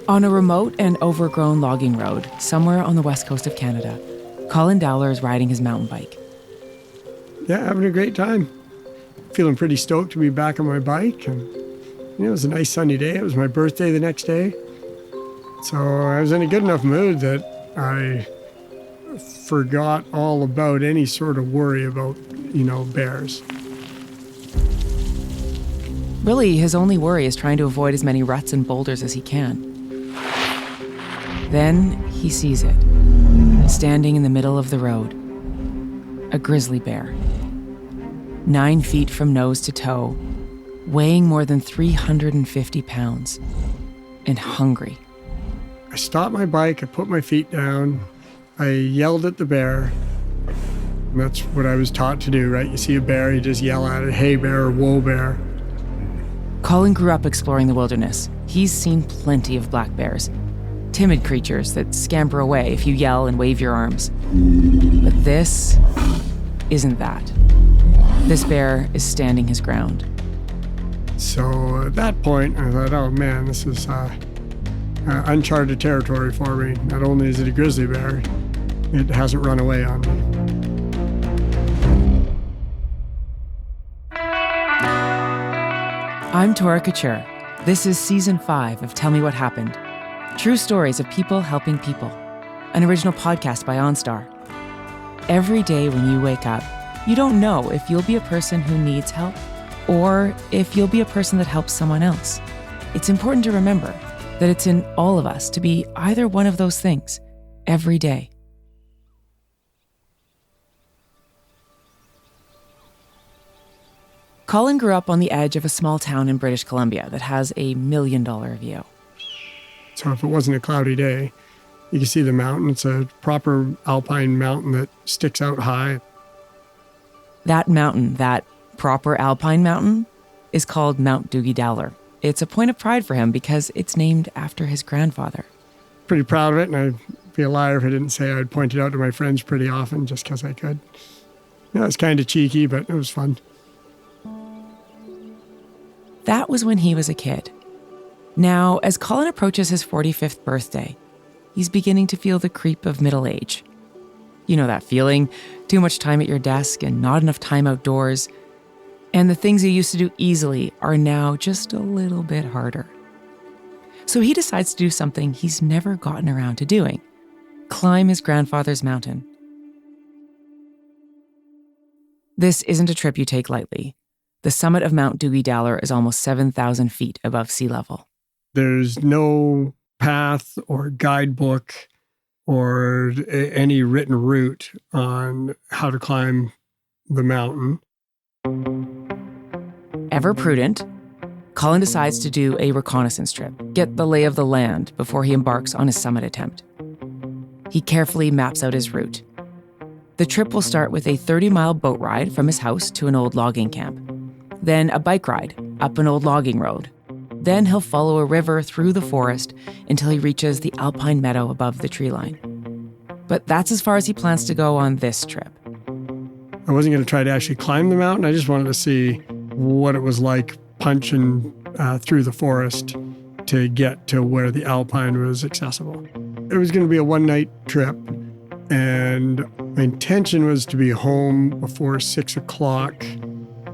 On a remote and overgrown logging road, somewhere on the west coast of Canada, Colin Dowler is riding his mountain bike. Yeah, having a great time. Feeling pretty stoked to be back on my bike. And it was a nice sunny day. It was my birthday the next day. So I was in a good enough mood that I forgot all about any sort of worry about, bears. Really, his only worry is trying to avoid as many ruts and boulders as he can. Then he sees it, standing in the middle of the road. A grizzly bear. 9 feet from nose to toe, weighing more than 350 pounds, and hungry. I stopped my bike, I put my feet down, I yelled at the bear. And that's what I was taught to do, right? You see a bear, you just yell at it, hey bear or whoa bear. Colin grew up exploring the wilderness. He's seen plenty of black bears. Timid creatures that scamper away if you yell and wave your arms. But this isn't that. This bear is standing his ground. So at that point, I thought, oh man, this is uncharted territory for me. Not only is it a grizzly bear, it hasn't run away on me. I'm Tora Couture. This is Season 5 of Tell Me What Happened. True stories of people helping people. An original podcast by OnStar. Every day when you wake up, you don't know if you'll be a person who needs help or if you'll be a person that helps someone else. It's important to remember that it's in all of us to be either one of those things every day. Colin grew up on the edge of a small town in British Columbia that has a $1 million view. So if it wasn't a cloudy day, you can see the mountain. It's a proper alpine mountain that sticks out high. That mountain, that proper alpine mountain, is called Mount Dowler. It's a point of pride for him because it's named after his grandfather. Pretty proud of it, and I'd be a liar if I didn't say I'd point it out to my friends pretty often just because I could. It's kind of cheeky, but it was fun. That was when he was a kid. Now, as Colin approaches his 45th birthday, he's beginning to feel the creep of middle age. You know that feeling, too much time at your desk and not enough time outdoors. And the things you used to do easily are now just a little bit harder. So he decides to do something he's never gotten around to doing: climb his grandfather's mountain. This isn't a trip you take lightly. The summit of Mount Dowler is almost 7,000 feet above sea level. There's no path or guidebook or any written route on how to climb the mountain. Ever prudent, Colin decides to do a reconnaissance trip, get the lay of the land before he embarks on his summit attempt. He carefully maps out his route. The trip will start with a 30-mile boat ride from his house to an old logging camp, then a bike ride up an old logging road. Then he'll follow a river through the forest until he reaches the alpine meadow above the tree line. But that's as far as he plans to go on this trip. I wasn't going to try to actually climb the mountain. I just wanted to see what it was like punching through the forest to get to where the alpine was accessible. It was going to be a one-night trip, and my intention was to be home before 6 o'clock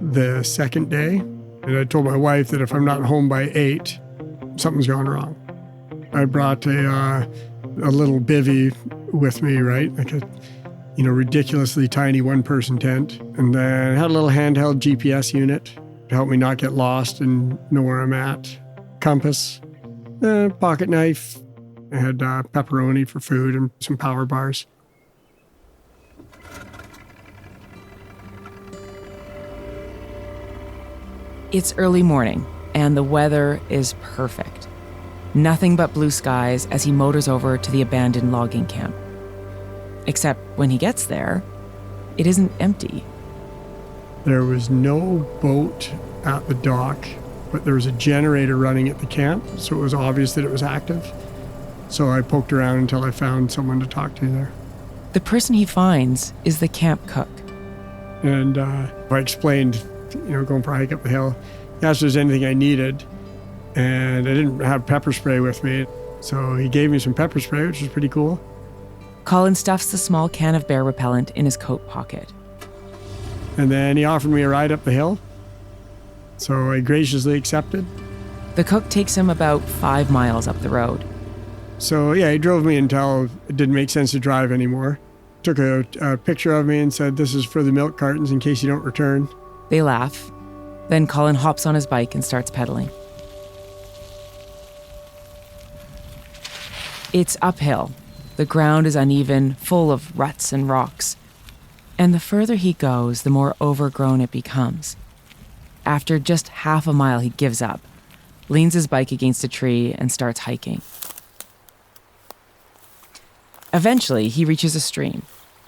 the second day. And I told my wife that if I'm not home by 8, something's gone wrong. I brought a little bivvy with me, right? Like a ridiculously tiny one-person tent. And then I had a little handheld GPS unit to help me not get lost and know where I'm at. Compass, pocket knife. I had pepperoni for food and some power bars. It's early morning, and the weather is perfect. Nothing but blue skies as he motors over to the abandoned logging camp. Except when he gets there, it isn't empty. There was no boat at the dock, but there was a generator running at the camp, so it was obvious that it was active. So I poked around until I found someone to talk to there. The person he finds is the camp cook. And I explained, going for a hike up the hill. He asked if there's anything I needed, and I didn't have pepper spray with me. So he gave me some pepper spray, which was pretty cool. Colin stuffs the small can of bear repellent in his coat pocket. And then he offered me a ride up the hill. So I graciously accepted. The cook takes him about 5 miles up the road. So yeah, he drove me until it didn't make sense to drive anymore. Took a picture of me and said, "This is for the milk cartons in case you don't return." They laugh. Then Colin hops on his bike and starts pedaling. It's uphill. The ground is uneven, full of ruts and rocks. And the further he goes, the more overgrown it becomes. After just half a mile, he gives up, leans his bike against a tree, and starts hiking. Eventually, he reaches a stream.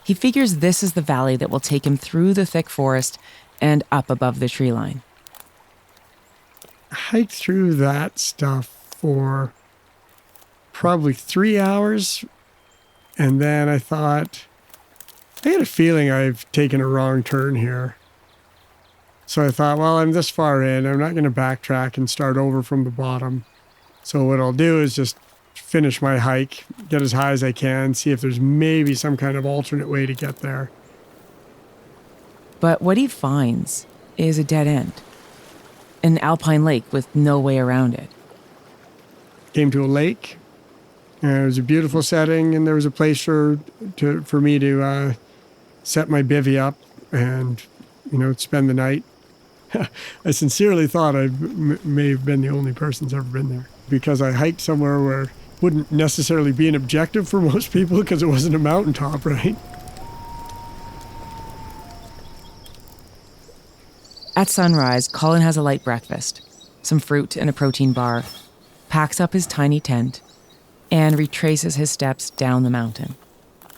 He figures this is the valley that will take him through the thick forest and up above the tree line. I hiked through that stuff for probably 3 hours. And then I thought, I had a feeling I've taken a wrong turn here. So I thought, well, I'm this far in. I'm not going to backtrack and start over from the bottom. So what I'll do is just finish my hike, get as high as I can, see if there's maybe some kind of alternate way to get there. But what he finds is a dead end. An alpine lake with no way around it. Came to a lake, and it was a beautiful setting, and there was a place for me to set my bivvy up and, spend the night. I sincerely thought I may have been the only person who's ever been there, because I hiked somewhere where it wouldn't necessarily be an objective for most people because it wasn't a mountaintop, right? At sunrise, Colin has a light breakfast, some fruit and a protein bar, packs up his tiny tent, and retraces his steps down the mountain.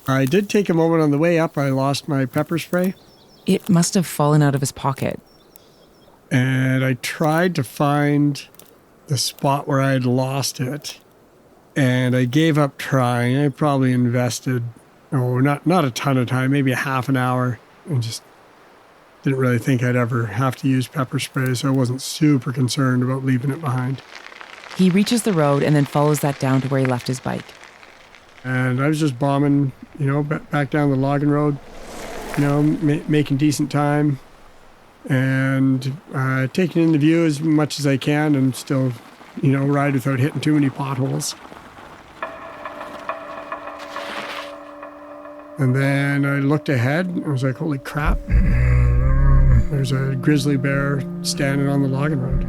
I did take a moment on the way up. I lost my pepper spray. It must have fallen out of his pocket. And I tried to find the spot where I had lost it. And I gave up trying. I probably invested, not a ton of time, maybe a half an hour, and just didn't really think I'd ever have to use pepper spray, so I wasn't super concerned about leaving it behind. He reaches the road and then follows that down to where he left his bike. And I was just bombing, back down the logging road, making decent time and taking in the view as much as I can and still, ride without hitting too many potholes. And then I looked ahead and I was like, holy crap. There's a grizzly bear standing on the logging road.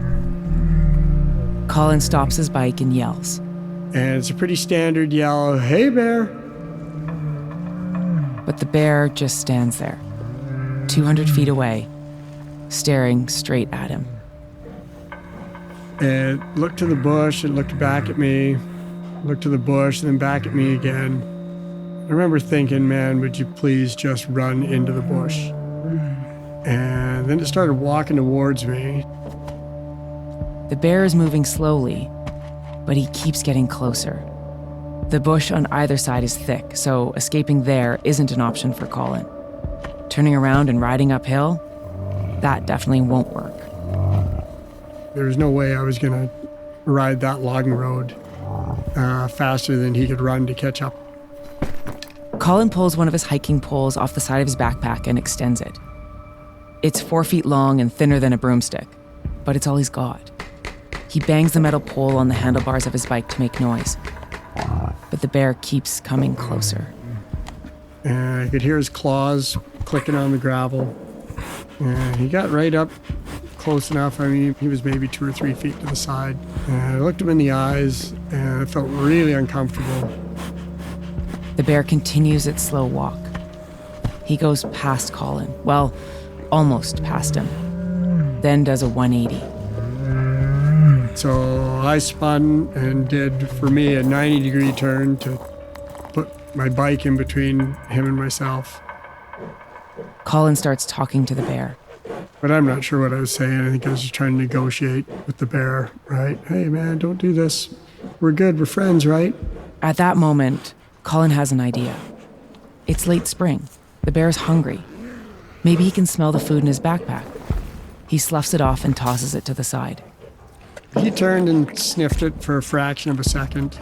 Colin stops his bike and yells. And it's a pretty standard yell, "Hey, bear." But the bear just stands there, 200 feet away, staring straight at him. It looked to the bush, it looked back at me, looked to the bush, and then back at me again. I remember thinking, man, would you please just run into the bush? And then it started walking towards me. The bear is moving slowly, but he keeps getting closer. The bush on either side is thick, so escaping there isn't an option for Colin. Turning around and riding uphill, that definitely won't work. There was no way I was going to ride that logging road faster than he could run to catch up. Colin pulls one of his hiking poles off the side of his backpack and extends it. It's 4 feet long and thinner than a broomstick, but it's all he's got. He bangs the metal pole on the handlebars of his bike to make noise, but the bear keeps coming closer. And I could hear his claws clicking on the gravel. And he got right up close enough. I mean, he was maybe 2 or 3 feet to the side. And I looked him in the eyes and I felt really uncomfortable. The bear continues its slow walk. He goes past Colin, well, almost past him, then does a 180. So I spun and did, for me, a 90-degree turn to put my bike in between him and myself. Colin starts talking to the bear. But I'm not sure what I was saying. I think I was just trying to negotiate with the bear, right? Hey, man, don't do this. We're good. We're friends, right? At that moment, Colin has an idea. It's late spring. The bear's hungry. Maybe he can smell the food in his backpack. He sloughs it off and tosses it to the side. He turned and sniffed it for a fraction of a second.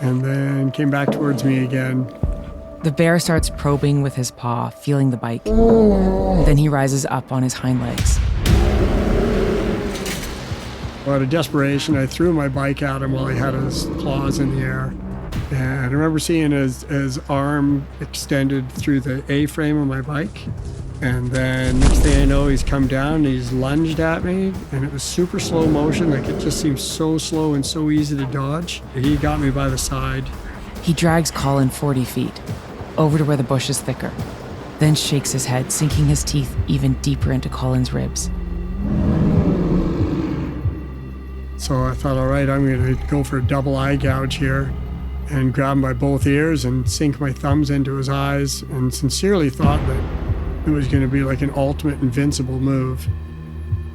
and then came back towards me again. The bear starts probing with his paw, feeling the bite. Then he rises up on his hind legs. Out of desperation, I threw my bike at him while he had his claws in the air. And I remember seeing his arm extended through the A-frame of my bike. And then next thing I know, he's come down, he's lunged at me, and it was super slow motion. Like, it just seemed so slow and so easy to dodge. He got me by the side. He drags Colin 40 feet, over to where the bush is thicker, then shakes his head, sinking his teeth even deeper into Colin's ribs. So I thought, all right, I'm going to go for a double eye gouge here and grab him by both ears and sink my thumbs into his eyes, and sincerely thought that it was going to be like an ultimate invincible move.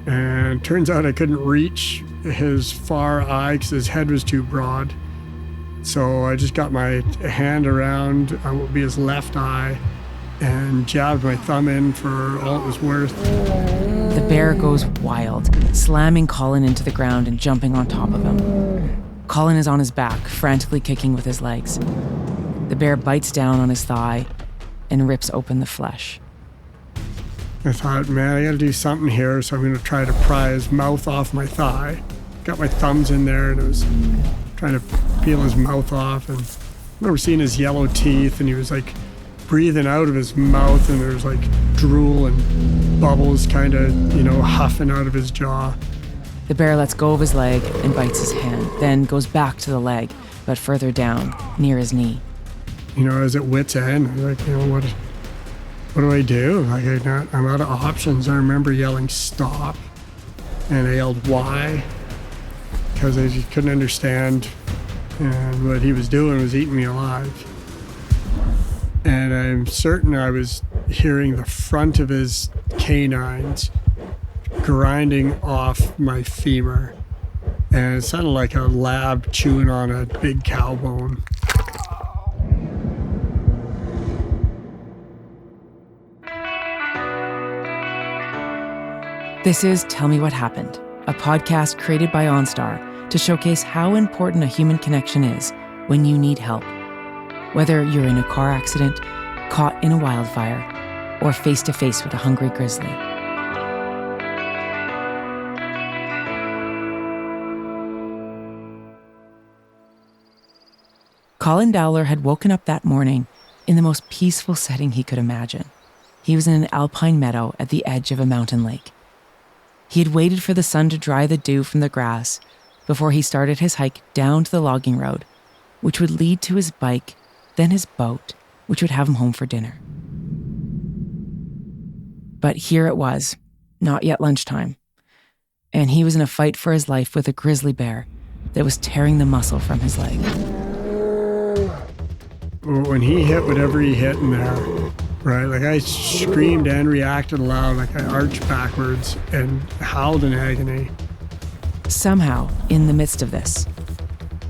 And turns out I couldn't reach his far eye because his head was too broad. So I just got my hand around what would be his left eye and jabbed my thumb in for all it was worth. The bear goes wild, slamming Colin into the ground and jumping on top of him. Colin is on his back, frantically kicking with his legs. The bear bites down on his thigh and rips open the flesh. I thought, man, I gotta do something here, so I'm gonna try to pry his mouth off my thigh. Got my thumbs in there and I was trying to peel his mouth off, and I remember seeing his yellow teeth, and he was like breathing out of his mouth, and there was like drool and bubbles kind of, huffing out of his jaw. The bear lets go of his leg and bites his hand, then goes back to the leg, but further down, near his knee. I was at wit's end. Like, what do I do? Like, I'm out of options. I remember yelling, stop. And I yelled, why? Because I just couldn't understand. And what he was doing was eating me alive. And I'm certain I was hearing the front of his canines grinding off my femur. And it sounded like a lab chewing on a big cow bone. This is Tell Me What Happened, a podcast created by OnStar to showcase how important a human connection is when you need help. Whether you're in a car accident, caught in a wildfire, or face-to-face with a hungry grizzly. Colin Dowler had woken up that morning in the most peaceful setting he could imagine. He was in an alpine meadow at the edge of a mountain lake. He had waited for the sun to dry the dew from the grass before he started his hike down to the logging road, which would lead to his bike, then his boat, which would have him home for dinner. But here it was, not yet lunchtime, and he was in a fight for his life with a grizzly bear that was tearing the muscle from his leg. When he hit whatever he hit in there, right, like I screamed and reacted aloud, like I arched backwards and howled in agony. Somehow, in the midst of this,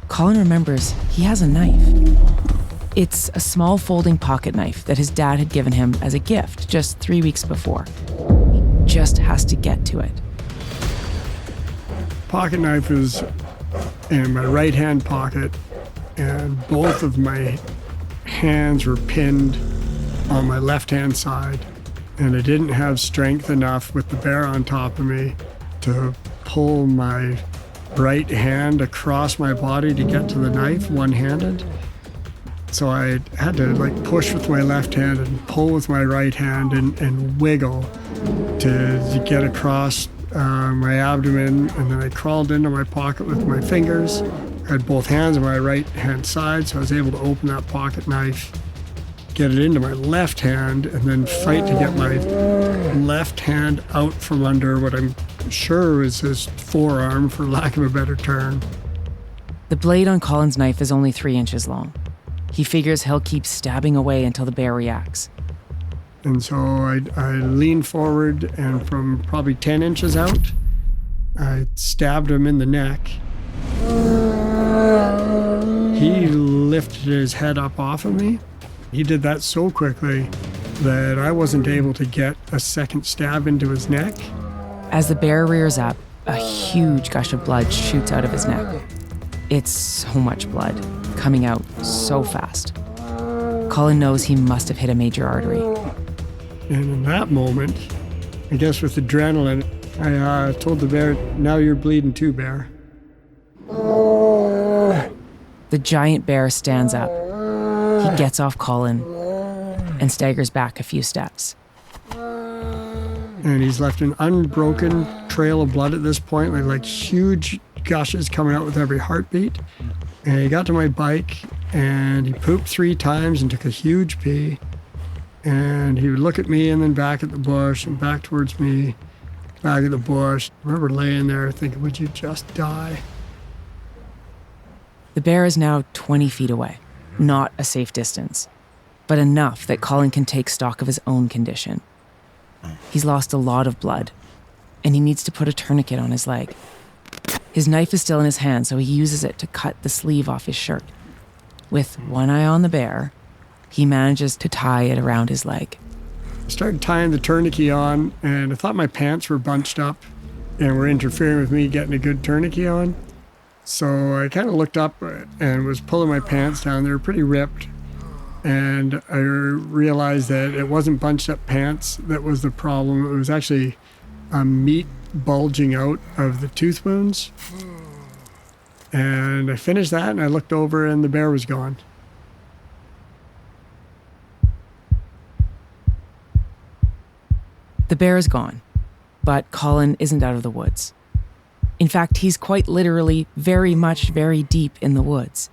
Colin remembers he has a knife. It's a small folding pocket knife that his dad had given him as a gift just 3 weeks before. He just has to get to it. Pocket knife was in my right hand pocket, and both of my hands were pinned on my left hand side, and I didn't have strength enough with the bear on top of me to pull my right hand across my body to get to the knife one-handed. So I had to push with my left hand and pull with my right hand and wiggle to get across my abdomen, and then I crawled into my pocket with my fingers. I had both hands on my right hand side, so I was able to open that pocket knife, get it into my left hand, and then fight to get my left hand out from under what I'm sure was his forearm, for lack of a better term. The blade on Colin's knife is only 3 inches long. He figures he'll keep stabbing away until the bear reacts. And so I leaned forward, and from probably 10 inches out, I stabbed him in the neck. He lifted his head up off of me. He did that so quickly that I wasn't able to get a second stab into his neck. As the bear rears up, a huge gush of blood shoots out of his neck. It's so much blood, coming out so fast. Colin knows he must have hit a major artery. And in that moment, I guess with adrenaline, I told the bear, "Now you're bleeding too, bear." The giant bear stands up. He gets off Colin and staggers back a few steps. And he's left an unbroken trail of blood at this point, like huge gushes coming out with every heartbeat. And he got to my bike and he pooped 3 times and took a huge pee. And he would look at me and then back at the bush and back towards me, back at the bush. I remember laying there thinking, would you just die? The bear is now 20 feet away, not a safe distance, but enough that Colin can take stock of his own condition. He's lost a lot of blood, and he needs to put a tourniquet on his leg. His knife is still in his hand, so he uses it to cut the sleeve off his shirt. With one eye on the bear, he manages to tie it around his leg. I started tying the tourniquet on, and I thought my pants were bunched up and were interfering with me getting a good tourniquet on. So I kind of looked up and was pulling my pants down. They were pretty ripped. And I realized that it wasn't bunched up pants that was the problem. It was actually meat bulging out of the tooth wounds. And I finished that and I looked over and the bear was gone. The bear is gone, but Colin isn't out of the woods. In fact, he's quite literally very deep in the woods.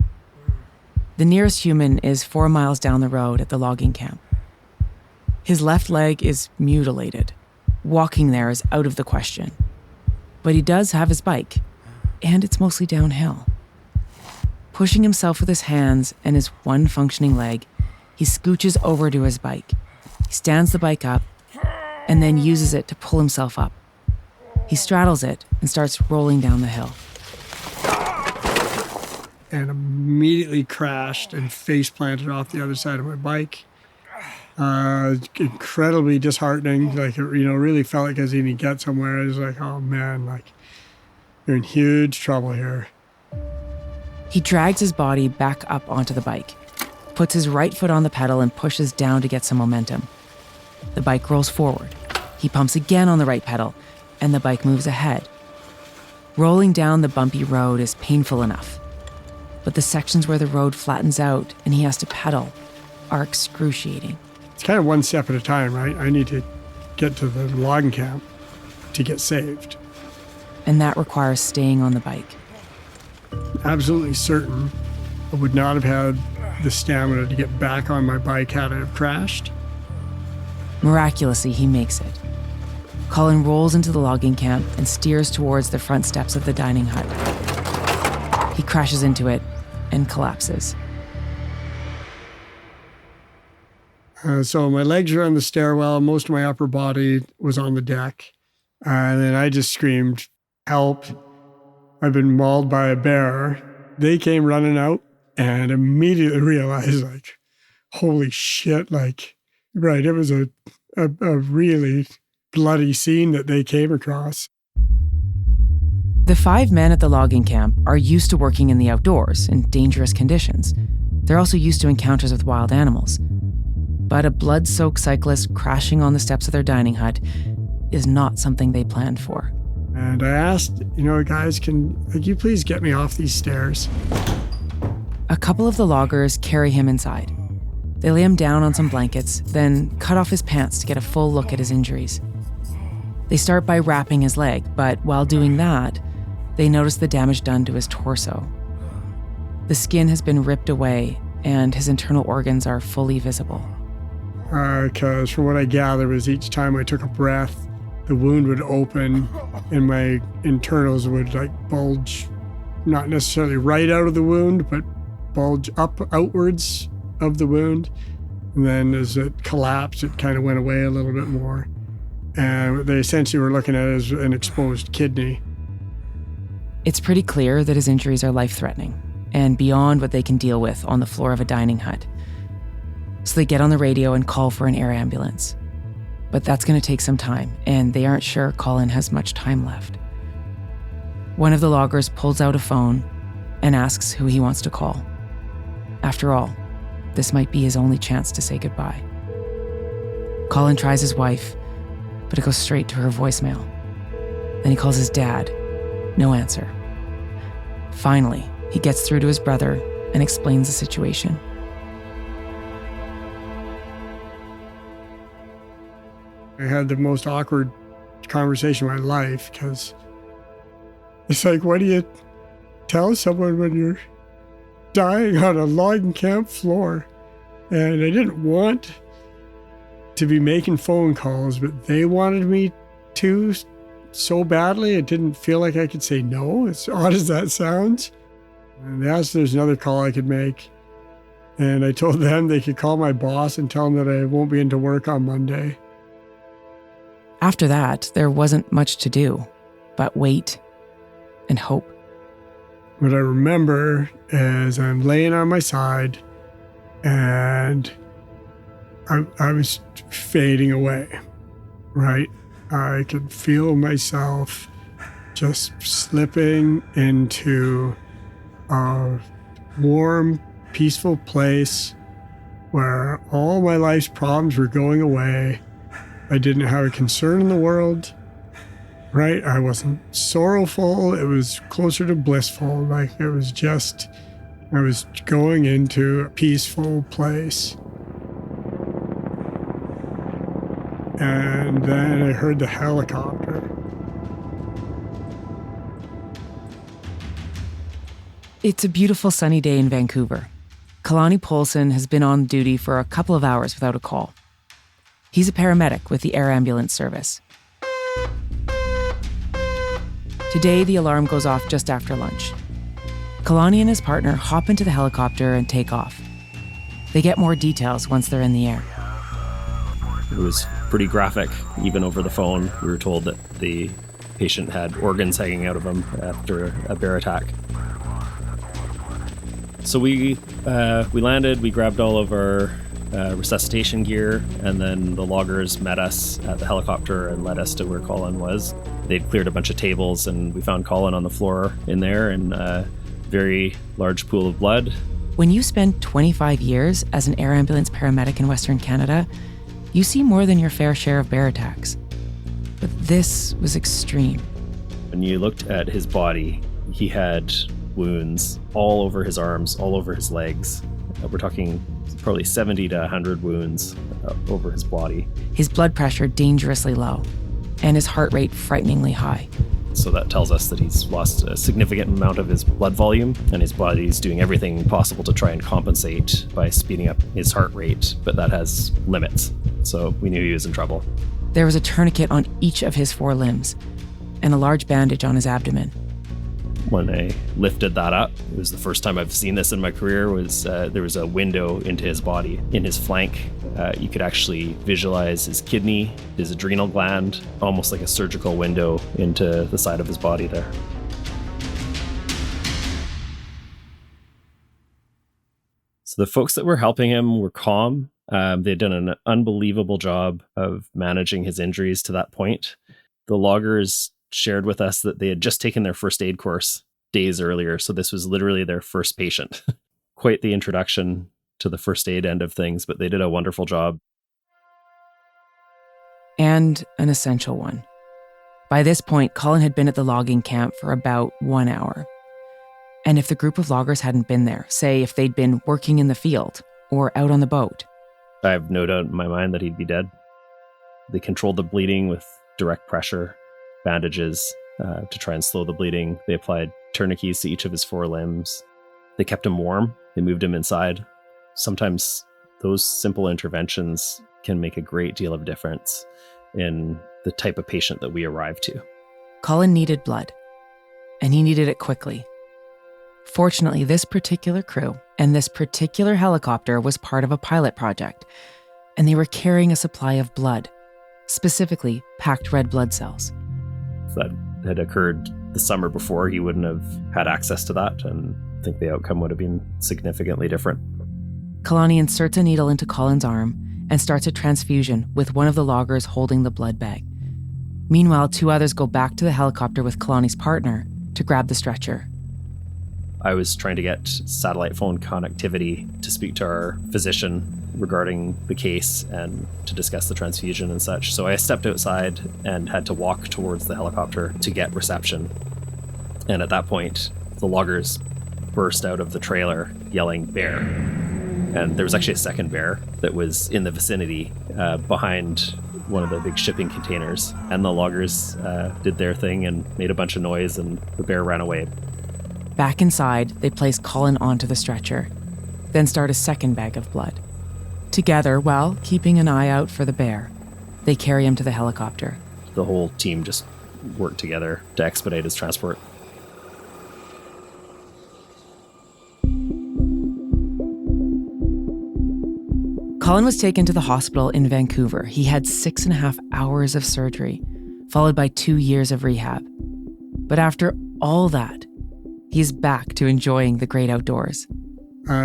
The nearest human is 4 miles down the road at the logging camp. His left leg is mutilated. Walking there is out of the question. But he does have his bike, and it's mostly downhill. Pushing himself with his hands and his one functioning leg, he scooches over to his bike. He stands the bike up and then uses it to pull himself up. He straddles it and starts rolling down the hill. And immediately crashed and face planted off the other side of my bike. Incredibly disheartening. Like, really felt like I was going to get somewhere. I was like, oh man, like, you're in huge trouble here. He drags his body back up onto the bike, puts his right foot on the pedal and pushes down to get some momentum. The bike rolls forward. He pumps again on the right pedal, and the bike moves ahead. Rolling down the bumpy road is painful enough, but the sections where the road flattens out and he has to pedal are excruciating. It's kind of one step at a time, right? I need to get to the logging camp to get saved. And that requires staying on the bike. Absolutely certain I would not have had the stamina to get back on my bike had I have crashed. Miraculously, he makes it. Colin rolls into the logging camp and steers towards the front steps of the dining hut. He crashes into it and collapses. So my legs were on the stairwell, most of my upper body was on the deck. And then I just screamed, "Help, I've been mauled by a bear." They came running out and immediately realized, like, holy shit, like, right, it was a really bloody scene that they came across. The 5 men at the logging camp are used to working in the outdoors in dangerous conditions. They're also used to encounters with wild animals. But a blood-soaked cyclist crashing on the steps of their dining hut is not something they planned for. And I asked, guys, can you please get me off these stairs? A couple of the loggers carry him inside. They lay him down on some blankets, then cut off his pants to get a full look at his injuries. They start by wrapping his leg, but while doing that, they notice the damage done to his torso. The skin has been ripped away, and his internal organs are fully visible. Because from what I gathered was each time I took a breath, the wound would open and my internals would bulge, not necessarily right out of the wound, but bulge outwards of the wound. And then as it collapsed, it kind of went away a little bit more. And they essentially were looking at it as an exposed kidney. It's pretty clear that his injuries are life-threatening and beyond what they can deal with on the floor of a dining hut. So they get on the radio and call for an air ambulance. But that's going to take some time, and they aren't sure Colin has much time left. One of the loggers pulls out a phone and asks who he wants to call. After all, this might be his only chance to say goodbye. Colin tries his wife, but it goes straight to her voicemail. Then he calls his dad. No answer. Finally, he gets through to his brother and explains the situation. I had the most awkward conversation of my life because it's like, what do you tell someone when you're dying on a logging camp floor? And I didn't want to be making phone calls, but they wanted me to so badly. It didn't feel like I could say no, as odd as that sounds. And they asked if there's another call I could make. And I told them they could call my boss and tell him that I won't be into work on Monday. After that, there wasn't much to do but wait and hope. What I remember is I'm laying on my side and I was fading away, right? I could feel myself just slipping into a warm, peaceful place where all my life's problems were going away. I didn't have a concern in the world, right? I wasn't sorrowful. It was closer to blissful. Like it was just, I was going into a peaceful place. And then I heard the helicopter. It's a beautiful sunny day in Vancouver. Kalani Polson has been on duty for a couple of hours without a call. He's a paramedic with the air ambulance service. Today, the alarm goes off just after lunch. Kalani and his partner hop into the helicopter and take off. They get more details once they're in the air. It was pretty graphic, even over the phone. We were told that the patient had organs hanging out of him after a bear attack. So we landed, we grabbed all of our resuscitation gear, and then the loggers met us at the helicopter and led us to where Colin was. They'd cleared a bunch of tables, and we found Colin on the floor in there in a very large pool of blood. When you spend 25 years as an air ambulance paramedic in Western Canada, you see more than your fair share of bear attacks. But this was extreme. When you looked at his body, he had wounds all over his arms, all over his legs. We're talking probably 70 to 100 wounds over his body. His blood pressure dangerously low, and his heart rate frighteningly high. So that tells us that he's lost a significant amount of his blood volume, and his body's doing everything possible to try and compensate by speeding up his heart rate, but that has limits. So we knew he was in trouble. There was a tourniquet on each of his 4 limbs, and a large bandage on his abdomen. When I lifted that up, it was the first time I've seen this in my career, was there was a window into his body. In his flank, you could actually visualize his kidney, his adrenal gland, almost like a surgical window into the side of his body there. So the folks that were helping him were calm. They'd done an unbelievable job of managing his injuries to that point. The loggers shared with us that they had just taken their first aid course days earlier, so this was literally their first patient. Quite the introduction to the first aid end of things, but they did a wonderful job. And an essential one. By this point, Colin had been at the logging camp for about 1 hour. And if the group of loggers hadn't been there, say if they'd been working in the field or out on the boat, I have no doubt in my mind that he'd be dead. They controlled the bleeding with direct pressure, bandages to try and slow the bleeding. They applied tourniquets to each of his 4 limbs. They kept him warm. They moved him inside. Sometimes those simple interventions can make a great deal of difference in the type of patient that we arrived to. Colin needed blood, and he needed it quickly. Fortunately, this particular crew and this particular helicopter was part of a pilot project, and they were carrying a supply of blood, specifically packed red blood cells. If that had occurred the summer before, he wouldn't have had access to that, and I think the outcome would have been significantly different. Kalani inserts a needle into Colin's arm and starts a transfusion with one of the loggers holding the blood bag. Meanwhile, 2 others go back to the helicopter with Kalani's partner to grab the stretcher. I was trying to get satellite phone connectivity to speak to our physician regarding the case and to discuss the transfusion and such. So I stepped outside and had to walk towards the helicopter to get reception. And at that point, the loggers burst out of the trailer yelling, "Bear." And there was actually a second bear that was in the vicinity behind one of the big shipping containers. And the loggers did their thing and made a bunch of noise, and the bear ran away. Back inside, they place Colin onto the stretcher, then start a second bag of blood. Together, while keeping an eye out for the bear, they carry him to the helicopter. The whole team just worked together to expedite his transport. Colin was taken to the hospital in Vancouver. He had 6.5 hours of surgery, followed by 2 years of rehab. But after all that, he's back to enjoying the great outdoors.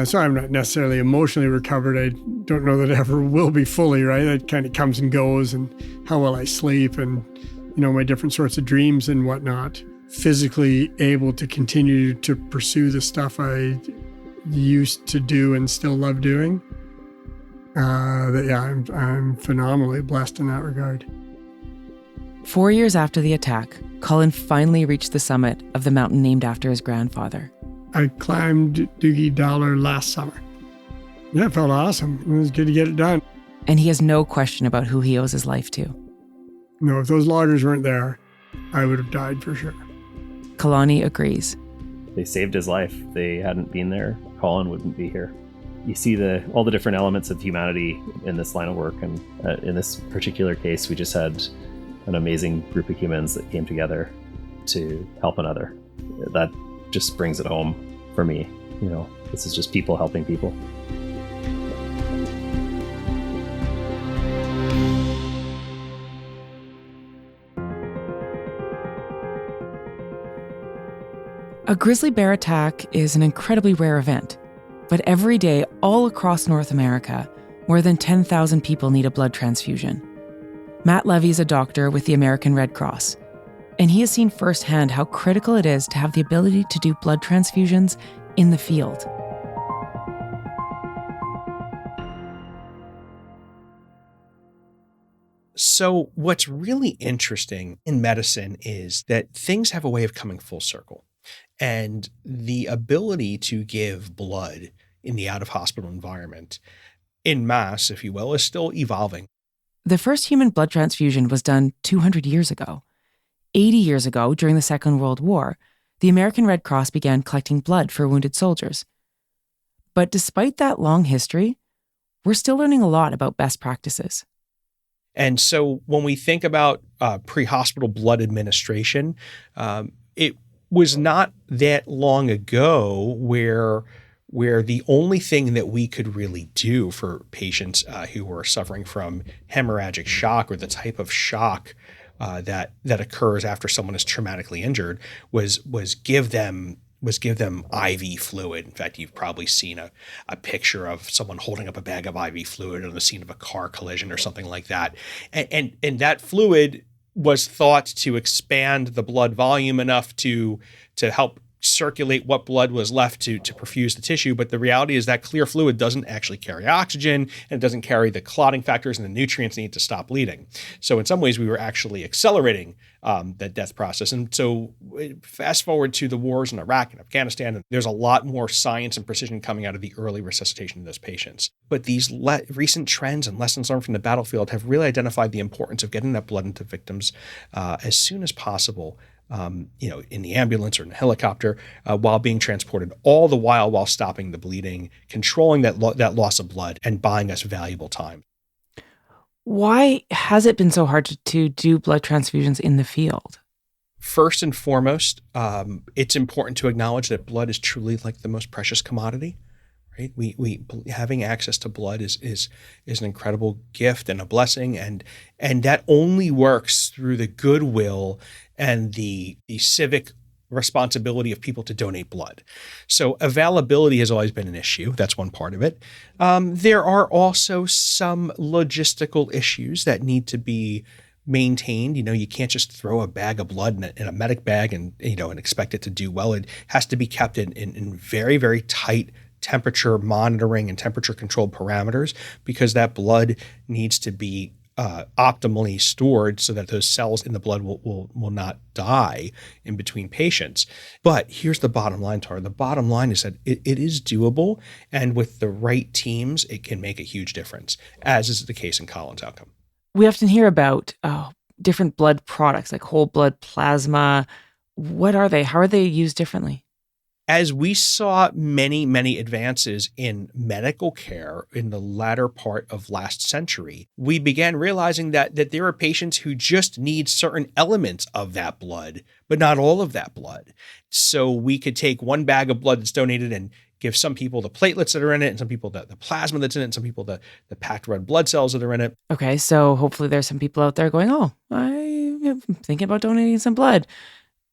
So I'm not necessarily emotionally recovered. I don't know that it ever will be fully, right? It kind of comes and goes, and how well I sleep and, my different sorts of dreams and whatnot. Physically able to continue to pursue the stuff I used to do and still love doing. I'm phenomenally blessed in that regard. 4 years after the attack, Colin finally reached the summit of the mountain named after his grandfather. I climbed Dowler last summer. Yeah, it felt awesome. It was good to get it done. And he has no question about who he owes his life to. No, if those loggers weren't there, I would have died for sure. Kalani agrees. They saved his life. If they hadn't been there, Colin wouldn't be here. You see all the different elements of humanity in this line of work, and in this particular case, we just had an amazing group of humans that came together to help another. That just brings it home for me. This is just people helping people. A grizzly bear attack is an incredibly rare event, but every day all across North America, more than 10,000 people need a blood transfusion. Matt Levy is a doctor with the American Red Cross, and he has seen firsthand how critical it is to have the ability to do blood transfusions in the field. So what's really interesting in medicine is that things have a way of coming full circle. And the ability to give blood in the out-of-hospital environment, en masse, if you will, is still evolving. The first human blood transfusion was done 200 years ago. 80 years ago, during the Second World War, the American Red Cross began collecting blood for wounded soldiers. But despite that long history, we're still learning a lot about best practices. And so when we think about pre-hospital blood administration, it was not that long ago where the only thing that we could really do for patients who were suffering from hemorrhagic shock, or the type of shock that occurs after someone is traumatically injured, was give them IV fluid. In fact, you've probably seen a picture of someone holding up a bag of IV fluid on the scene of a car collision or something like that. And that fluid was thought to expand the blood volume enough to help circulate what blood was left to perfuse the tissue. But the reality is that clear fluid doesn't actually carry oxygen, and it doesn't carry the clotting factors and the nutrients needed to stop bleeding. So in some ways, we were actually accelerating the death process. And so fast forward to the wars in Iraq and Afghanistan, and there's a lot more science and precision coming out of the early resuscitation of those patients. But these recent trends and lessons learned from the battlefield have really identified the importance of getting that blood into victims as soon as possible, in the ambulance or in a helicopter, while being transported, all the while stopping the bleeding, controlling that loss of blood, and buying us valuable time. Why has it been so hard to do blood transfusions in the field? First and foremost, it's important to acknowledge that blood is truly like the most precious commodity. Right? We having access to blood is an incredible gift and a blessing, and that only works through the goodwill and the civic responsibility of people to donate blood. So availability has always been an issue. That's one part of it. There are also some logistical issues that need to be maintained. You can't just throw a bag of blood in a medic bag and expect it to do well. It has to be kept in very, very tight temperature monitoring and temperature controlled parameters, because that blood needs to be optimally stored so that those cells in the blood will not die in between patients. But here's the bottom line, Tara. The bottom line is that it is doable, and with the right teams, it can make a huge difference, as is the case in Colin's outcome. We often hear about different blood products like whole blood plasma. What are they? How are they used differently? As we saw many, many advances in medical care in the latter part of last century, we began realizing that there are patients who just need certain elements of that blood, but not all of that blood. So we could take one bag of blood that's donated and give some people the platelets that are in it, and some people the plasma that's in it, and some people the packed red blood cells that are in it. Okay, so hopefully there's some people out there going, oh, I'm thinking about donating some blood.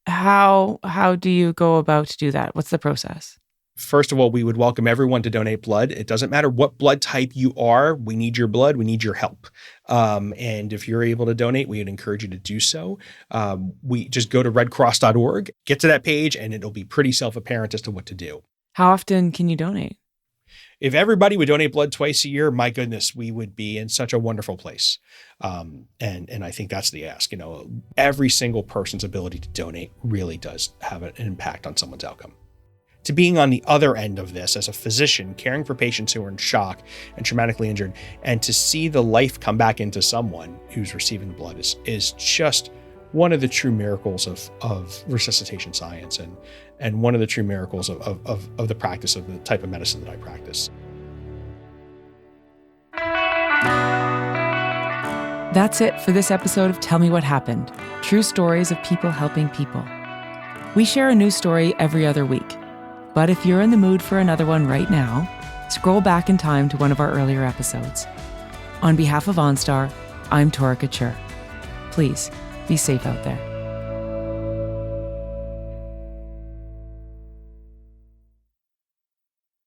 How do you go about to do that? What's the process? First of all, we would welcome everyone to donate blood. It doesn't matter what blood type you are. We need your blood. We need your help. And if you're able to donate, we would encourage you to do so. We just go to redcross.org, get to that page, and it'll be pretty self-apparent as to what to do. How often can you donate? If everybody would donate blood twice a year, my goodness, we would be in such a wonderful place. And I think that's the ask. Every single person's ability to donate really does have an impact on someone's outcome. To being on the other end of this as a physician, caring for patients who are in shock and traumatically injured, and to see the life come back into someone who's receiving the blood is just one of the true miracles of resuscitation science, and one of the true miracles of the practice of the type of medicine that I practice. That's it for this episode of Tell Me What Happened, true stories of people helping people. We share a new story every other week, but if you're in the mood for another one right now, scroll back in time to one of our earlier episodes. On behalf of OnStar, I'm Tora Couture. Please be safe out there.